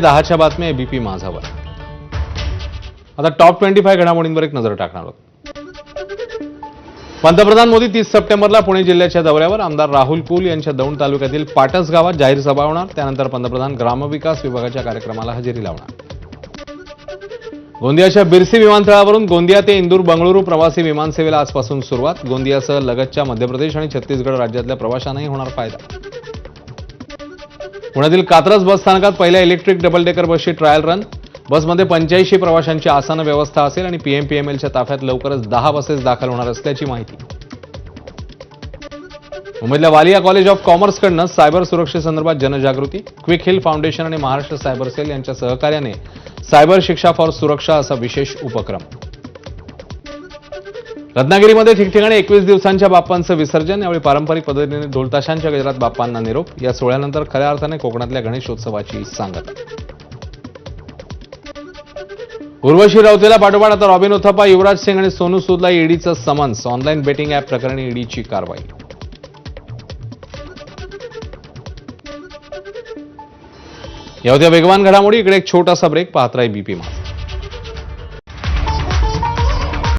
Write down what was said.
10च्या बातम्या एबीपी माझावर. आता टॉप 25 घडामोडींवर एक नजर टाकणार आहोत. पंतप्रधान मोदी 30 सप्टेंबरला पुणे जिल्ह्याच्या दौऱ्यावर. आमदार राहुल कुल यांच्या दौंड तालुक्यातील पाटस गावात जाहीर सभा होणार. त्यानंतर पंतप्रधान ग्रामविकास विभागाच्या कार्यक्रमाला हजेरी लावणार. गोंदियाच्या बिरसी विमानतळावरून गोंदिया ते इंदूर बंगळुरू प्रवासी विमानसेवेला आजपासून सुरुवात. गोंदियासह लगतच्या मध्य प्रदेश आणि छत्तीसगड राज्यातल्या प्रवाशांनाही होणार फायदा. पुण्यातील कात्रज बस स्थानकात पहिल्या इलेक्ट्रिक डबल डेकर बसची ट्रायल रन. बसमध्ये 85 प्रवाशांची आसन व्यवस्था असेल आणि पीएमपीएमएलच्या ताफ्यात लवकरच 10 बसेस दाखल होणार असल्याची माहिती. मुंबईतल्या वालिया कॉलेज ऑफ कॉमर्सकडनं सायबर सुरक्षेसंदर्भात जनजागृती. क्विक हिल फाउंडेशन आणि महाराष्ट्र सायबर सेल यांच्या सहकार्याने सायबर शिक्षा फॉर सुरक्षा असा विशेष उपक्रम. रत्नागिरीमध्ये ठिकठिकाणी 21 दिवसांच्या बाप्पांचं विसर्जन. यावेळी पारंपरिक पद्धतीने ढोलताशांच्या गजरात बाप्पांना निरोप. या सोहळ्यानंतर खऱ्या अर्थाने कोकणातल्या गणेशोत्सवाची सांगता. उर्वशी राऊतेला पाठोपाठ आता रॉबिन उथप्पा, युवराज सिंग आणि सोनू सूदला ईडीचं समन्स. ऑनलाईन बेटिंग ॲप प्रकरणी ईडीची कारवाई. या होत्या वेगवान घडामोडी. इकडे एक छोटासा ब्रेक. पाहत राहा एबीपी माझा.